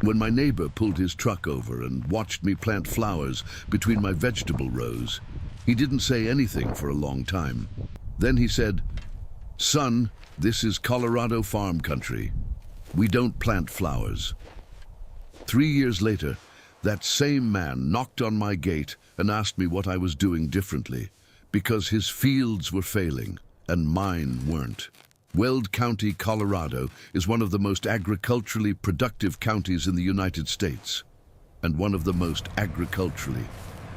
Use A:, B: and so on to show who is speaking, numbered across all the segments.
A: When my neighbor pulled his truck over and watched me plant flowers between my vegetable rows, he didn't say anything for a long time. Then he said, "Son, this is Colorado farm country. We don't plant flowers." 3 years later, that same man knocked on my gate and asked me what I was doing differently, because his fields were failing and mine weren't. Weld County, Colorado is one of the most agriculturally productive counties in the United States, and one of the most agriculturally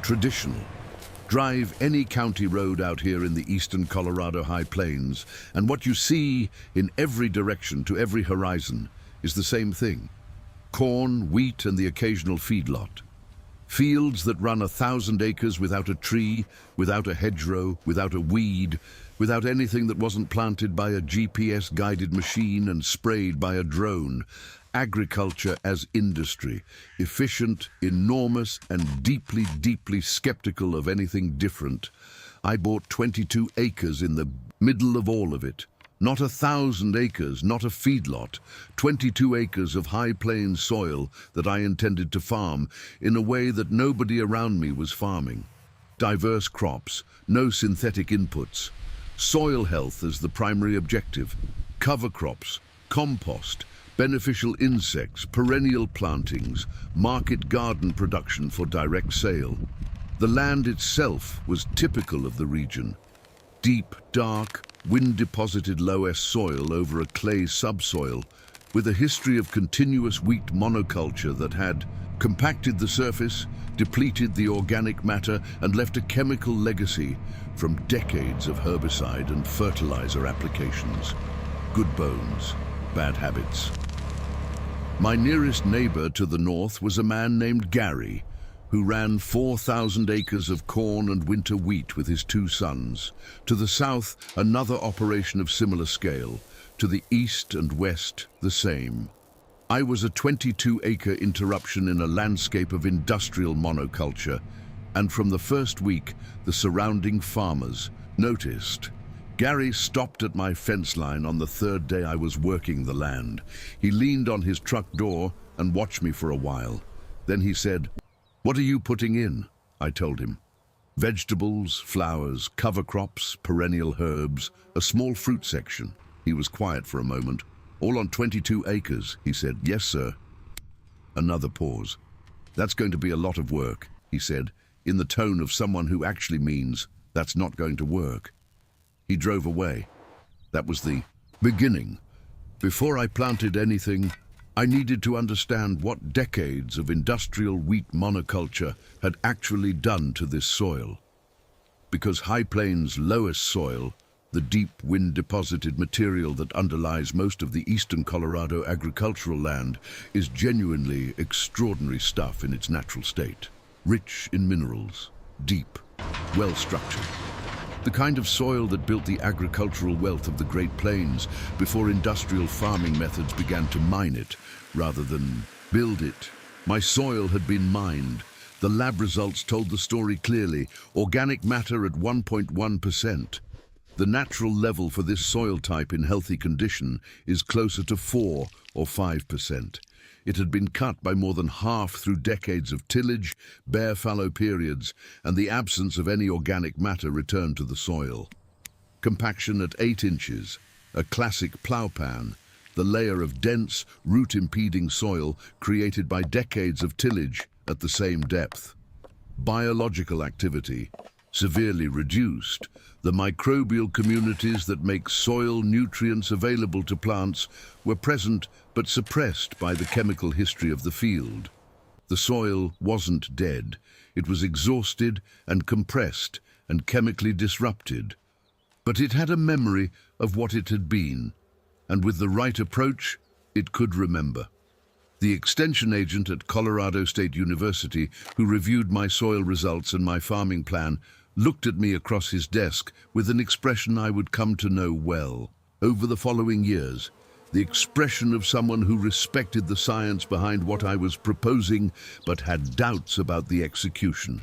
A: traditional. Drive any county road out here in the eastern Colorado High Plains, and what you see in every direction to every horizon is the same thing: corn, wheat, and the occasional feedlot. Fields that run 1,000 acres without a tree, without a hedgerow, without a weed, without anything that wasn't planted by a GPS-guided machine and sprayed by a drone. Agriculture as industry, efficient, enormous, and deeply, deeply skeptical of anything different. I bought 22 acres in the middle of all of it. Not 1,000 acres, not a feedlot, 22 acres of high plains soil that I intended to farm in a way that nobody around me was farming. Diverse crops, no synthetic inputs. Soil health as the primary objective. Cover crops, compost, beneficial insects, perennial plantings, market garden production for direct sale. The land itself was typical of the region. Deep, dark, wind-deposited loess soil over a clay subsoil, with a history of continuous wheat monoculture that had compacted the surface, depleted the organic matter, and left a chemical legacy from decades of herbicide and fertilizer applications. Good bones, bad habits. My nearest neighbor to the north was a man named Gary, who ran 4,000 acres of corn and winter wheat with his 2 sons. To the south, another operation of similar scale. To the east and west, the same. I was a 22-acre interruption in a landscape of industrial monoculture, and from the first week, the surrounding farmers noticed. Gary stopped at my fence line on the 3rd day I was working the land. He leaned on his truck door and watched me for a while. Then he said, "What are you putting in?" I told him. "Vegetables, flowers, cover crops, perennial herbs, a small fruit section." He was quiet for a moment. "All on 22 acres, he said. "Yes, sir." Another pause. "That's going to be a lot of work," he said, in the tone of someone who actually means that's not going to work. He drove away. That was the beginning. Before I planted anything, I needed to understand what decades of industrial wheat monoculture had actually done to this soil. Because High Plains' lowest soil, the deep wind-deposited material that underlies most of the eastern Colorado agricultural land, is genuinely extraordinary stuff in its natural state. Rich in minerals, deep, well-structured. The kind of soil that built the agricultural wealth of the Great Plains before industrial farming methods began to mine it, rather than build it. My soil had been mined. The lab results told the story clearly. Organic matter at 1.1%. The natural level for this soil type in healthy condition is closer to 4 or 5%. It had been cut by more than half through decades of tillage, bare fallow periods, and the absence of any organic matter returned to the soil. Compaction at 8 inches, a classic plow pan, the layer of dense, root-impeding soil created by decades of tillage at the same depth. Biological activity, severely reduced. The microbial communities that make soil nutrients available to plants were present but suppressed by the chemical history of the field. The soil wasn't dead. It was exhausted and compressed and chemically disrupted. But it had a memory of what it had been, and with the right approach, it could remember. The extension agent at Colorado State University, who reviewed my soil results and my farming plan, looked at me across his desk with an expression I would come to know well. Over the following years, the expression of someone who respected the science behind what I was proposing, but had doubts about the execution.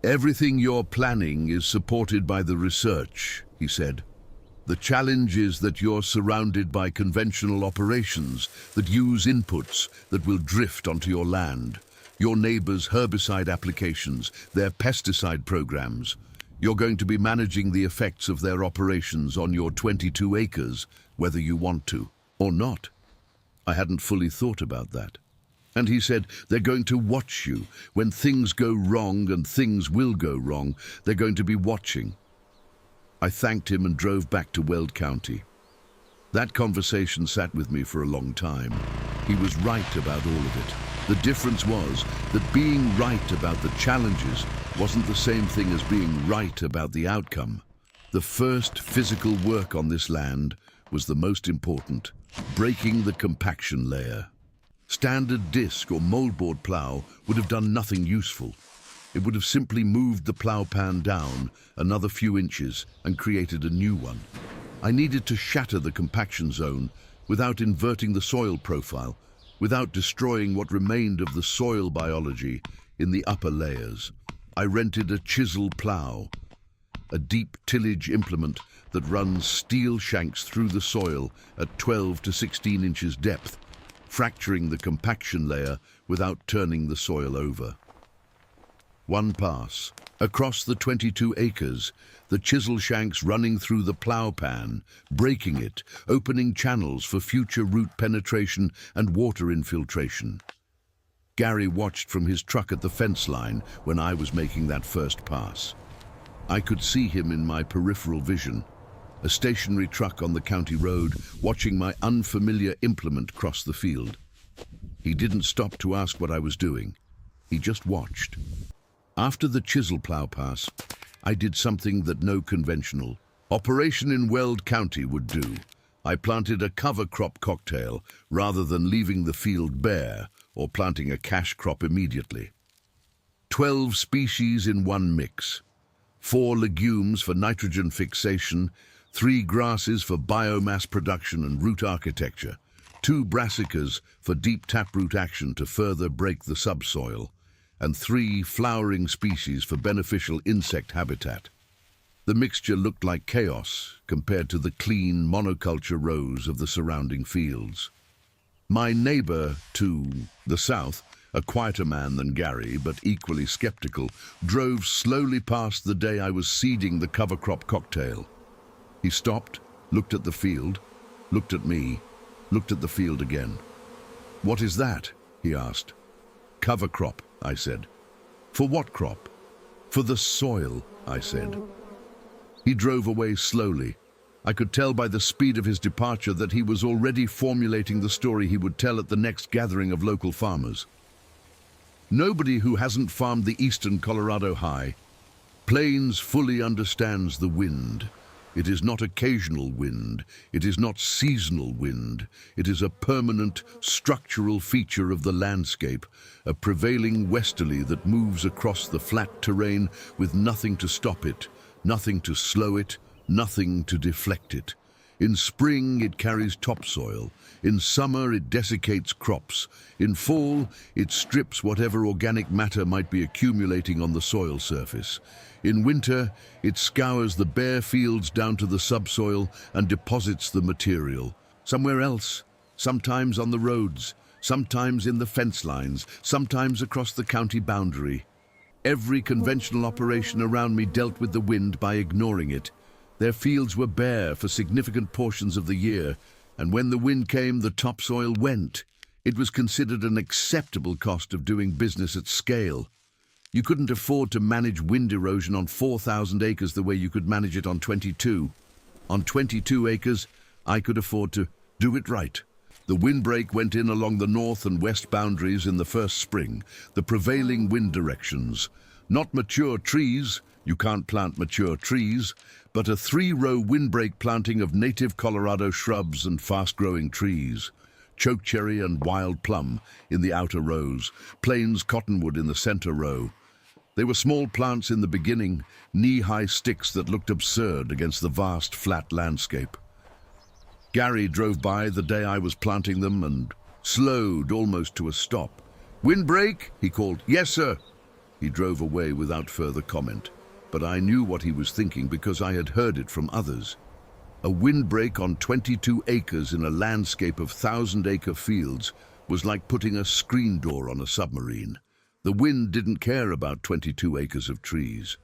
A: "Everything you're planning is supported by the research," he said. The challenge is that you're surrounded by conventional operations that use inputs that will drift onto your land. Your neighbors' herbicide applications, their pesticide programs. You're going to be managing the effects of their operations on your 22 acres, whether you want to or not. I hadn't fully thought about that. And he said, they're going to watch you. When things go wrong, and things will go wrong, they're going to be watching. I thanked him and drove back to Weld County. That conversation sat with me for a long time. He was right about all of it. The difference was that being right about the challenges wasn't the same thing as being right about the outcome. The first physical work on this land was the most important, breaking the compaction layer. Standard disc or moldboard plow would have done nothing useful. It would have simply moved the plow pan down another few inches and created a new one. I needed to shatter the compaction zone without inverting the soil profile, without destroying what remained of the soil biology in the upper layers. I rented a chisel plow, a deep tillage implement that runs steel shanks through the soil at 12 to 16 inches depth, fracturing the compaction layer without turning the soil over. One pass. Across the 22 acres, the chisel shanks running through the plow pan, breaking it, opening channels for future root penetration and water infiltration. Gary watched from his truck at the fence line when I was making that first pass. I could see him in my peripheral vision, a stationary truck on the county road, watching my unfamiliar implement cross the field. He didn't stop to ask what I was doing. He just watched. After the chisel plow pass, I did something that no conventional operation in Weld County would do. I planted a cover crop cocktail rather than leaving the field bare or planting a cash crop immediately. 12 species in one mix. 4 legumes for nitrogen fixation, 3 grasses for biomass production and root architecture, 2 brassicas for deep taproot action to further break the subsoil, and 3 flowering species for beneficial insect habitat. The mixture looked like chaos compared to the clean monoculture rows of the surrounding fields. My neighbor to the south, a quieter man than Gary, but equally skeptical, drove slowly past the day I was seeding the cover crop cocktail. He stopped, looked at the field, looked at me, looked at the field again. "What is that?" he asked. "Cover crop," I said. "For what crop?" "For the soil," I said. He drove away slowly. I could tell by the speed of his departure that he was already formulating the story he would tell at the next gathering of local farmers. Nobody who hasn't farmed the eastern Colorado high plains fully understands the wind. It is not occasional wind. It is not seasonal wind. It is a permanent, structural feature of the landscape, a prevailing westerly that moves across the flat terrain with nothing to stop it, nothing to slow it, nothing to deflect it. In spring, it carries topsoil. In summer, it desiccates crops. In fall, it strips whatever organic matter might be accumulating on the soil surface. In winter, it scours the bare fields down to the subsoil and deposits the material. Somewhere else, sometimes on the roads, sometimes in the fence lines, sometimes across the county boundary. Every conventional operation around me dealt with the wind by ignoring it. Their fields were bare for significant portions of the year, and when the wind came, the topsoil went. It was considered an acceptable cost of doing business at scale. You couldn't afford to manage wind erosion on 4,000 acres the way you could manage it on 22. On 22 acres, I could afford to do it right. The windbreak went in along the north and west boundaries in the first spring, the prevailing wind directions. Not mature trees, you can't plant mature trees, but a 3-row windbreak planting of native Colorado shrubs and fast-growing trees. Chokecherry and wild plum in the outer rows, plains cottonwood in the center row. They were small plants in the beginning, knee-high sticks that looked absurd against the vast flat landscape. Gary drove by the day I was planting them and slowed almost to a stop. "Windbreak?" he called. "Yes, sir." He drove away without further comment, but I knew what he was thinking because I had heard it from others. A windbreak on 22 acres in a landscape of thousand-acre fields was like putting a screen door on a submarine. The wind didn't care about 22 acres of trees.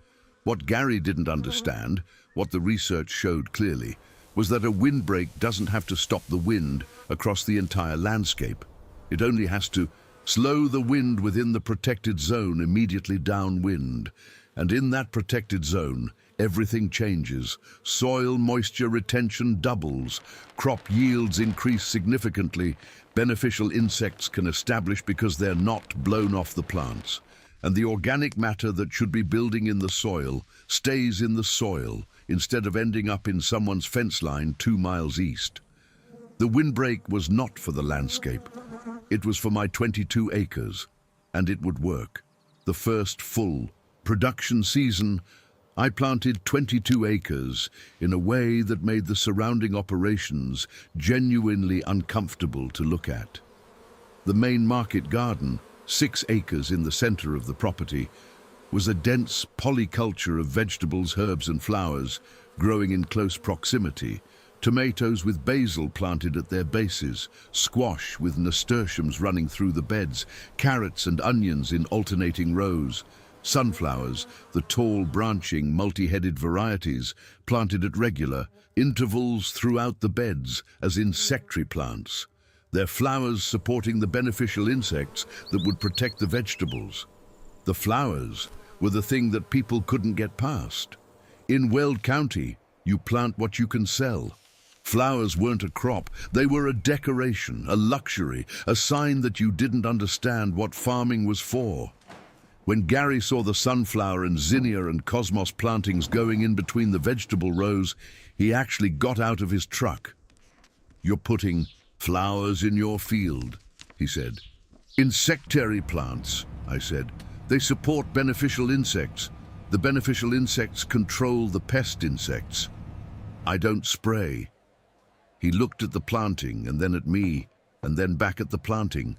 A: What Gary didn't understand, what the research showed clearly, was that a windbreak doesn't have to stop the wind across the entire landscape. It only has to slow the wind within the protected zone immediately downwind. And in that protected zone, everything changes. Soil moisture retention doubles. Crop yields increase significantly. Beneficial insects can establish because they're not blown off the plants. And the organic matter that should be building in the soil stays in the soil instead of ending up in someone's fence line 2 miles east. The windbreak was not for the landscape. It was for my 22 acres, and it would work. The first full production season, I planted 22 acres in a way that made the surrounding operations genuinely uncomfortable to look at. The main market garden, 6 acres in the center of the property, was a dense polyculture of vegetables, herbs and flowers growing in close proximity. Tomatoes with basil planted at their bases, squash with nasturtiums running through the beds, carrots and onions in alternating rows, sunflowers, the tall branching multi-headed varieties planted at regular intervals throughout the beds as insectary plants, their flowers supporting the beneficial insects that would protect the vegetables. The flowers were the thing that people couldn't get past. In Weld County, you plant what you can sell. Flowers weren't a crop, they were a decoration, a luxury, a sign that you didn't understand what farming was for. When Gary saw the sunflower and zinnia and cosmos plantings going in between the vegetable rows, he actually got out of his truck. "You're putting flowers in your field," he said. "Insectary plants," I said. "They support beneficial insects. The beneficial insects control the pest insects. I don't spray." He looked at the planting and then at me and then back at the planting.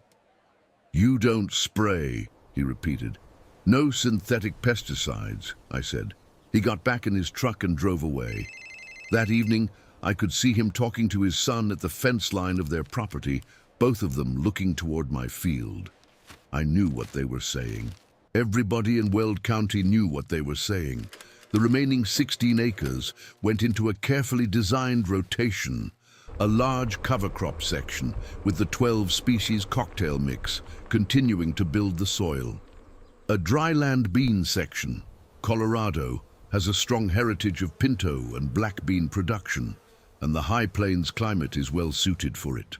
A: "You don't spray," he repeated. "No synthetic pesticides," I said. He got back in his truck and drove away. That evening, I could see him talking to his son at the fence line of their property, both of them looking toward my field. I knew what they were saying. Everybody in Weld County knew what they were saying. The remaining 16 acres went into a carefully designed rotation, a large cover crop section with the 12 species cocktail mix, continuing to build the soil. A dryland bean section, Colorado, has a strong heritage of pinto and black bean production, and the high plains climate is well suited for it.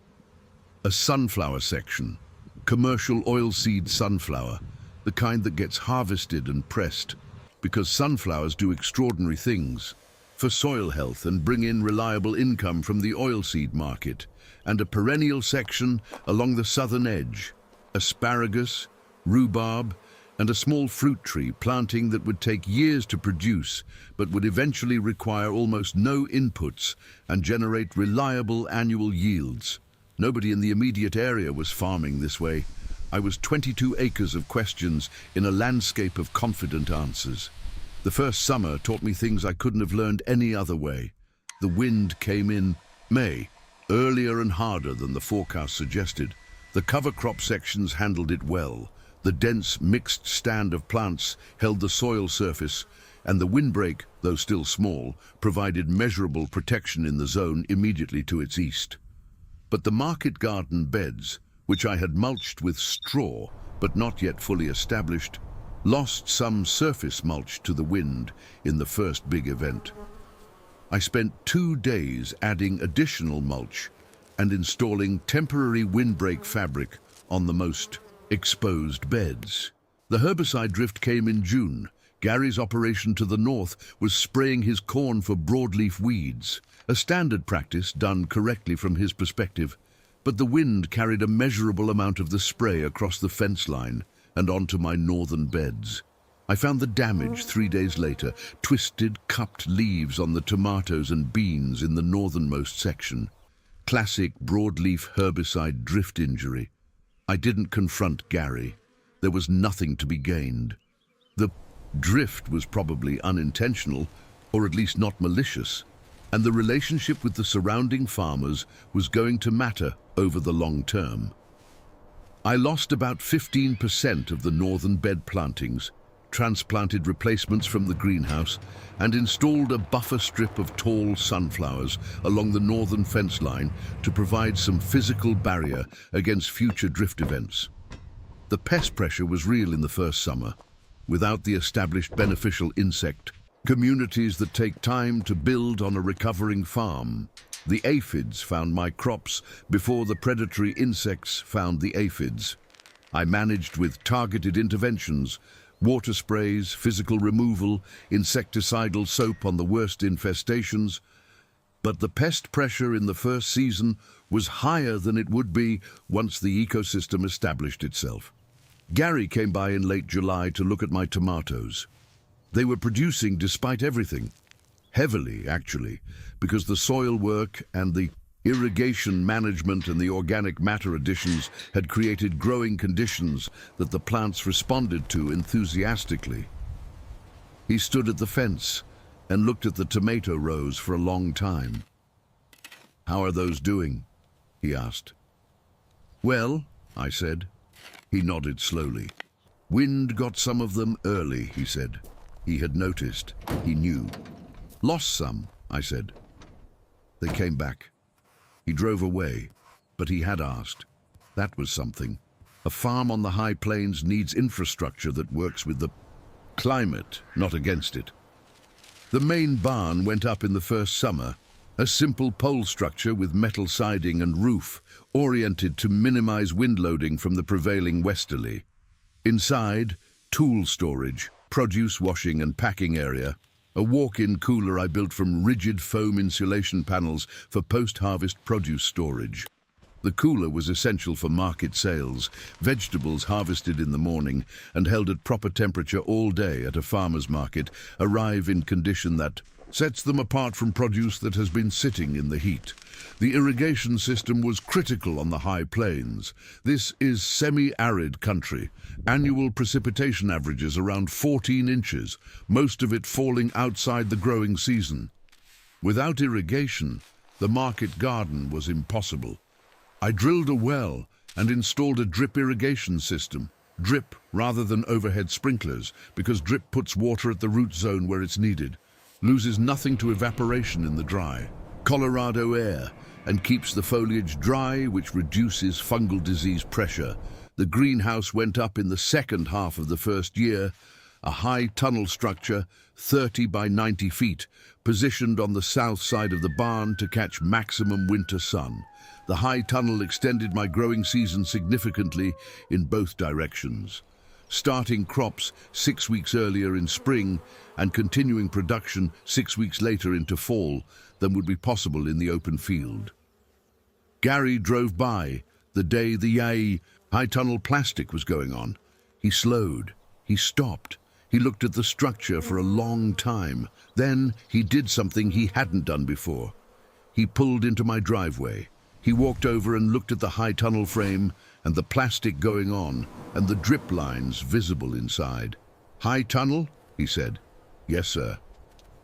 A: A sunflower section, commercial oilseed sunflower, the kind that gets harvested and pressed, because sunflowers do extraordinary things for soil health and bring in reliable income from the oilseed market, and a perennial section along the southern edge, asparagus, rhubarb, and a small fruit tree planting that would take years to produce but would eventually require almost no inputs and generate reliable annual yields. Nobody in the immediate area was farming this way. I was 22 acres of questions in a landscape of confident answers. The first summer taught me things I couldn't have learned any other way. The wind came in May, earlier and harder than the forecast suggested. The cover crop sections handled it well. The dense mixed stand of plants held the soil surface, and the windbreak, though still small, provided measurable protection in the zone immediately to its east. But the market garden beds, which I had mulched with straw but not yet fully established, lost some surface mulch to the wind in the first big event. I spent 2 days adding additional mulch and installing temporary windbreak fabric on the most exposed beds. The herbicide drift came in June. Gary's operation to the north was spraying his corn for broadleaf weeds, a standard practice done correctly from his perspective. But the wind carried a measurable amount of the spray across the fence line and onto my northern beds. I found the damage 3 days later, twisted, cupped leaves on the tomatoes and beans in the northernmost section. Classic broadleaf herbicide drift injury. I didn't confront Gary. There was nothing to be gained. The drift was probably unintentional, or at least not malicious. and the relationship with the surrounding farmers was going to matter over the long term. I lost about 15% of the northern bed plantings, transplanted replacements from the greenhouse, and installed a buffer strip of tall sunflowers along the northern fence line to provide some physical barrier against future drift events. The pest pressure was real in the first summer. Without the established beneficial insect communities that take time to build on a recovering farm, the aphids found my crops before the predatory insects found the aphids. I managed with targeted interventions, water sprays, physical removal, insecticidal soap on the worst infestations, but the pest pressure in the first season was higher than it would be once the ecosystem established itself. Gary came by in late July to look at my tomatoes. They were producing despite everything. Heavily, actually, because the soil work and the irrigation management and the organic matter additions had created growing conditions that the plants responded to enthusiastically. He stood at the fence and looked at the tomato rows for a long time. "How are those doing?" he asked. "Well," I said. He nodded slowly. "Wind got some of them early," he said. He had noticed. He knew. "Lost some," I said. They came back. He drove away, but he had asked. That was something. A farm on the high plains needs infrastructure that works with the climate, not against it. The main barn went up in the first summer, a simple pole structure with metal siding and roof, oriented to minimize wind loading from the prevailing westerly. Inside, tool storage, produce washing and packing area, a walk-in cooler I built from rigid foam insulation panels for post-harvest produce storage. The cooler was essential for market sales, vegetables harvested in the morning and held at proper temperature all day at a farmer's market arrive in condition that sets them apart from produce that has been sitting in the heat. The irrigation system was critical on the high plains. This is semi-arid country. Annual precipitation averages around 14 inches, most of it falling outside the growing season. Without irrigation, the market garden was impossible. I drilled a well and installed a drip irrigation system. Drip rather than overhead sprinklers, because drip puts water at the root zone where it's needed, loses nothing to evaporation in the dry, Colorado air, and keeps the foliage dry, which reduces fungal disease pressure. The greenhouse went up in the second half of the first year, a high tunnel structure, 30 by 90 feet, positioned on the south side of the barn to catch maximum winter sun. The high tunnel extended my growing season significantly in both directions, starting crops 6 weeks earlier in spring and continuing production 6 weeks later into fall than would be possible in the open field. Gary drove by the day the high tunnel plastic was going on. He slowed. He stopped. He looked at the structure for a long time. Then he did something he hadn't done before. He pulled into my driveway. He walked over and looked at the high tunnel frame and the plastic going on and the drip lines visible inside. "High tunnel?" he said. "Yes, sir."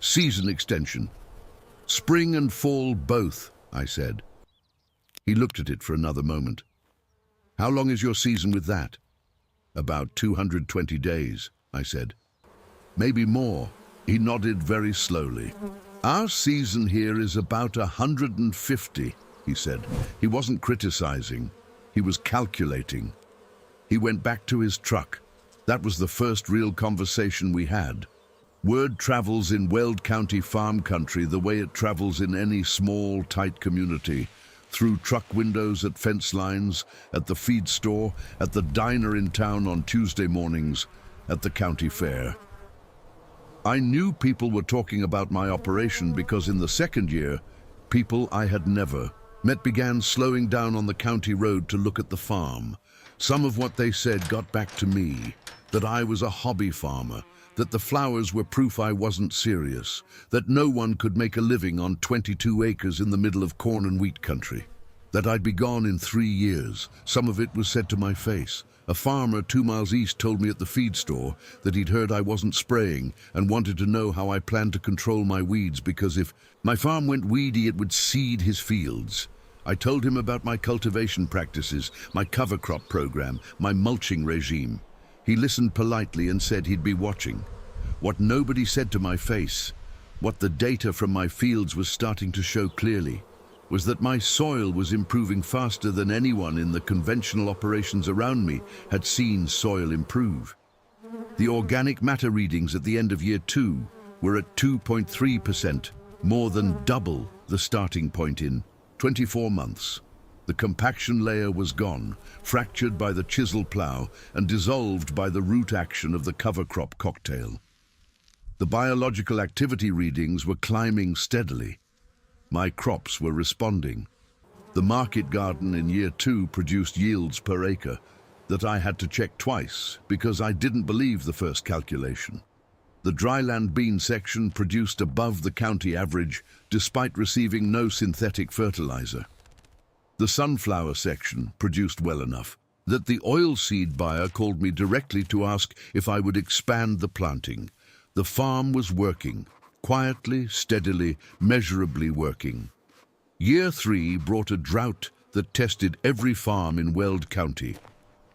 A: "Season extension." "Spring and fall both," I said. He looked at it for another moment. "How long is your season with that?" "About 220 days, I said. "Maybe more." He nodded very slowly. "Our season here is about 150, he said. He wasn't criticizing. He was calculating. He went back to his truck. That was the first real conversation we had. Word travels in Weld County farm country the way it travels in any small, tight community. Through truck windows, at fence lines, at the feed store, at the diner in town on Tuesday mornings, at the county fair. I knew people were talking about my operation because in the second year, people I had never met began slowing down on the county road to look at the farm. Some of what they said got back to me, that I was a hobby farmer, that the flowers were proof I wasn't serious, that no one could make a living on 22 acres in the middle of corn and wheat country, that I'd be gone in 3 years. Some of it was said to my face. A farmer 2 miles east told me at the feed store that he'd heard I wasn't spraying and wanted to know how I planned to control my weeds, because if my farm went weedy, it would seed his fields. I told him about my cultivation practices, my cover crop program, my mulching regime. He listened politely and said he'd be watching. What nobody said to my face, what the data from my fields was starting to show clearly, was that my soil was improving faster than anyone in the conventional operations around me had seen soil improve. The organic matter readings at the end of year 2 were at 2.3%, more than double the starting point in 24 months. The compaction layer was gone, fractured by the chisel plow and dissolved by the root action of the cover crop cocktail. The biological activity readings were climbing steadily. My crops were responding. The market garden in year 2 produced yields per acre that I had to check twice because I didn't believe the first calculation. The dryland bean section produced above the county average despite receiving no synthetic fertilizer. The sunflower section produced well enough that the oilseed buyer called me directly to ask if I would expand the planting. The farm was working, quietly, steadily, measurably working. Year 3 brought a drought that tested every farm in Weld County.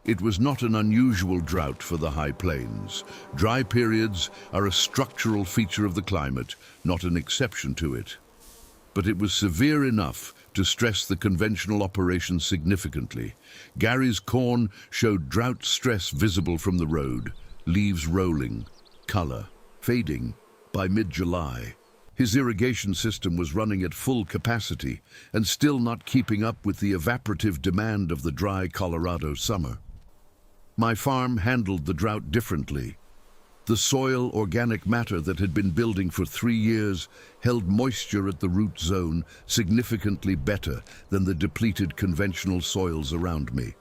A: It was not an unusual drought for the high plains. Dry periods are a structural feature of the climate, not an exception to it. But it was severe enough to stress the conventional operations significantly. Gary's corn showed drought stress visible from the road, leaves rolling, color fading by mid-July. His irrigation system was running at full capacity and still not keeping up with the evaporative demand of the dry Colorado summer. My farm handled the drought differently. The soil organic matter that had been building for 3 years held moisture at the root zone significantly better than the depleted conventional soils around me.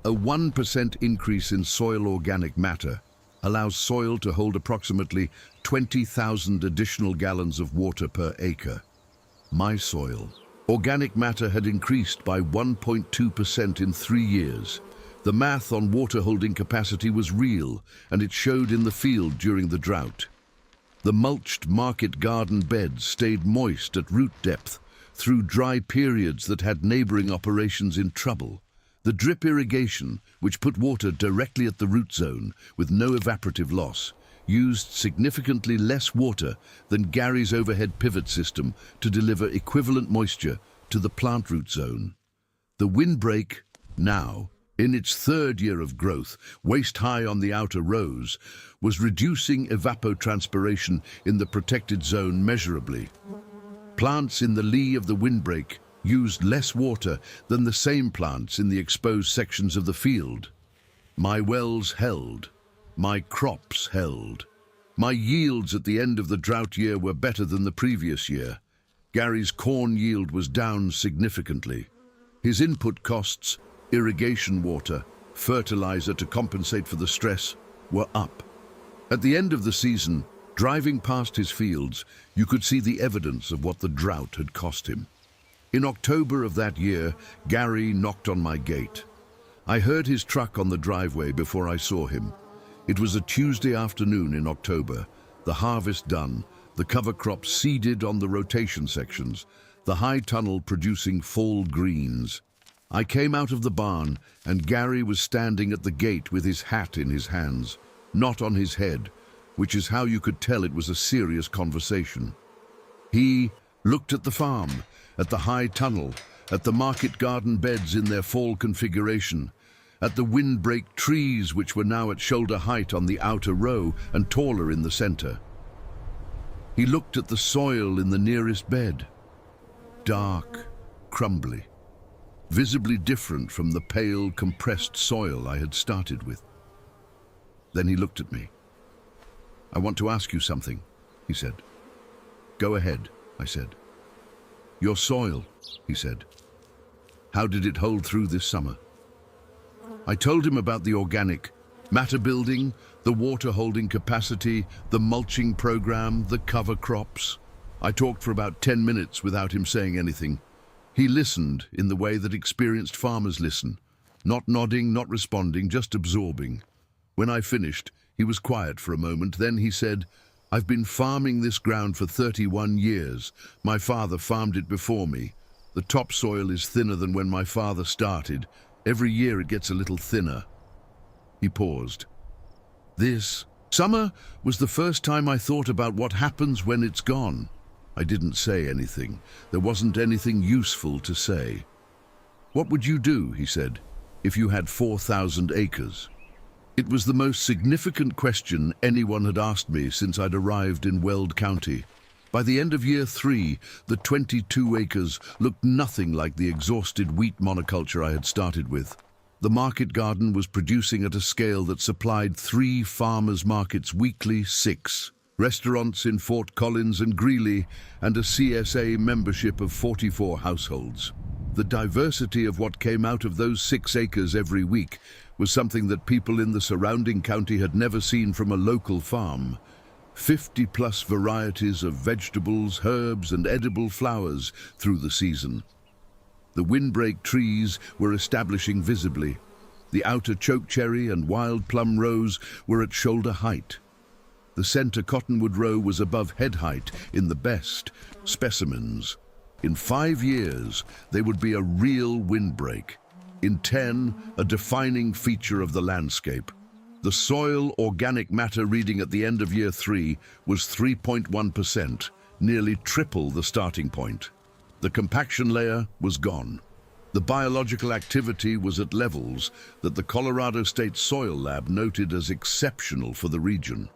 A: A 1% increase in soil organic matter allows soil to hold approximately 20,000 additional gallons of water per acre. My soil organic matter had increased by 1.2% in 3 years. The math on water holding capacity was real, and it showed in the field during the drought. The mulched market garden beds stayed moist at root depth through dry periods that had neighboring operations in trouble. The drip irrigation, which put water directly at the root zone with no evaporative loss, used significantly less water than Gary's overhead pivot system to deliver equivalent moisture to the plant root zone. The windbreak, now in its 3rd year of growth, waist-high on the outer rows, was reducing evapotranspiration in the protected zone measurably. Plants in the lee of the windbreak used less water than the same plants in the exposed sections of the field. My wells held. My crops held. My yields at the end of the drought year were better than the previous year. Gary's corn yield was down significantly. His input costs, irrigation water, fertilizer to compensate for the stress, were up. At the end of the season, driving past his fields, you could see the evidence of what the drought had cost him. In October of that year, Gary knocked on my gate. I heard his truck on the driveway before I saw him. It was a Tuesday afternoon in October, the harvest done, the cover crop seeded on the rotation sections, the high tunnel producing fall greens. I came out of the barn, and Gary was standing at the gate with his hat in his hands, not on his head, which is how you could tell it was a serious conversation. He looked at the farm, at the high tunnel, at the market garden beds in their fall configuration, at the windbreak trees which were now at shoulder height on the outer row and taller in the center. He looked at the soil in the nearest bed, dark, crumbly, visibly different from the pale, compressed soil I had started with. Then he looked at me. "I want to ask you something," he said. "Go ahead," I said. "Your soil," he said. "How did it hold through this summer?" I told him about the organic matter building, the water holding capacity, the mulching program, the cover crops. I talked for about 10 minutes without him saying anything. He listened in the way that experienced farmers listen, Not nodding, not responding, just absorbing. When I finished, he was quiet for a moment. Then he said, "I've been farming this ground for 31 years. My father farmed it before me. The topsoil is thinner than when my father started. Every year it gets a little thinner." He paused. This summer was the first time I thought about what happens when it's gone. I didn't say anything. There wasn't anything useful to say. "What would you do," he said, "if you had 4,000 acres? It was the most significant question anyone had asked me since I'd arrived in Weld County. By the end of year 3, the 22 acres looked nothing like the exhausted wheat monoculture I had started with. The market garden was producing at a scale that supplied 3 farmers' markets weekly, 6 restaurants in Fort Collins and Greeley, and a CSA membership of 44 households. The diversity of what came out of those 6 acres every week was something that people in the surrounding county had never seen from a local farm. 50-plus varieties of vegetables, herbs, and edible flowers through the season. The windbreak trees were establishing visibly. The outer chokecherry and wild plum rows were at shoulder height. The center cottonwood row was above head height in the best specimens. In 5 years, they would be a real windbreak. In 10, a defining feature of the landscape. The soil organic matter reading at the end of year 3 was 3.1%, nearly triple the starting point. The compaction layer was gone. The biological activity was at levels that the Colorado State Soil Lab noted as exceptional for the region.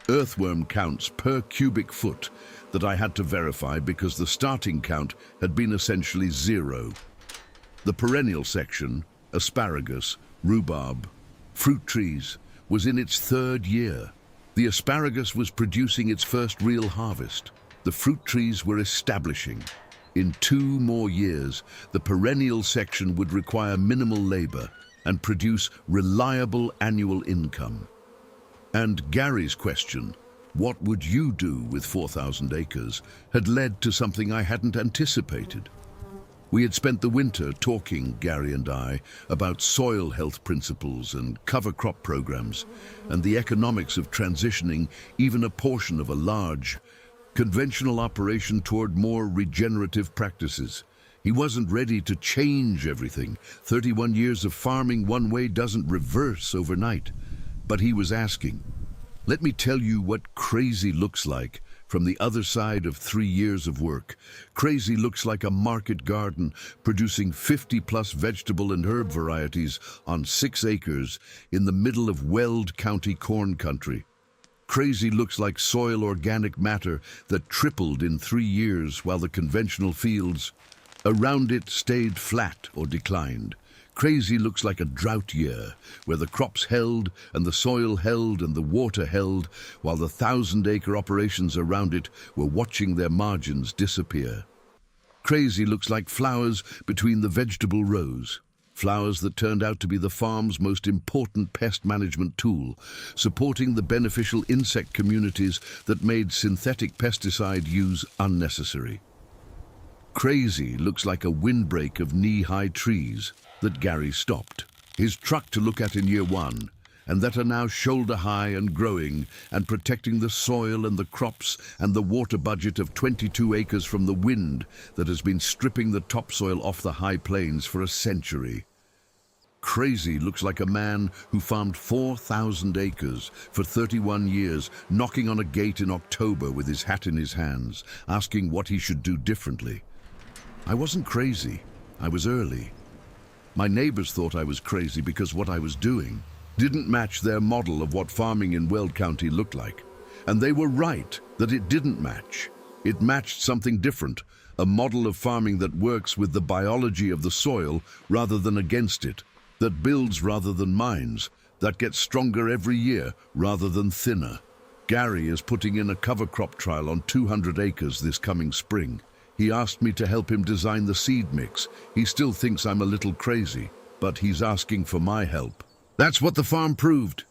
A: Earthworm counts per cubic foot that I had to verify because the starting count had been essentially 0. The perennial section, asparagus, rhubarb, fruit trees, was in its 3rd year. The asparagus was producing its first real harvest. The fruit trees were establishing. In 2 more years, the perennial section would require minimal labor and produce reliable annual income. And Gary's question, "What would you do with 4,000 acres?" had led to something I hadn't anticipated. We had spent the winter talking, Gary and I, about soil health principles and cover crop programs, and the economics of transitioning even a portion of a large, conventional operation toward more regenerative practices. He wasn't ready to change everything. 31 years of farming one way doesn't reverse overnight. But he was asking, "Let me tell you what crazy looks like from the other side of 3 years of work." Crazy looks like a market garden producing 50-plus vegetable and herb varieties on 6 acres in the middle of Weld County corn country. Crazy looks like soil organic matter that tripled in 3 years while the conventional fields around it stayed flat or declined. Crazy looks like a drought year, where the crops held and the soil held and the water held, while the 1,000-acre operations around it were watching their margins disappear. Crazy looks like flowers between the vegetable rows, flowers that turned out to be the farm's most important pest management tool, supporting the beneficial insect communities that made synthetic pesticide use unnecessary. Crazy looks like a windbreak of knee-high trees that Gary stopped his truck to look at in year 1, and that are now shoulder-high and growing and protecting the soil and the crops and the water budget of 22 acres from the wind that has been stripping the topsoil off the high plains for a century. Crazy looks like a man who farmed 4,000 acres for 31 years, knocking on a gate in October with his hat in his hands, asking what he should do differently. I wasn't crazy. I was early. My neighbors thought I was crazy because what I was doing didn't match their model of what farming in Weld County looked like. And they were right that it didn't match. It matched something different, a model of farming that works with the biology of the soil rather than against it, that builds rather than mines, that gets stronger every year rather than thinner. Gary is putting in a cover crop trial on 200 acres this coming spring. He asked me to help him design the seed mix. He still thinks I'm a little crazy, but he's asking for my help. That's what the farm proved.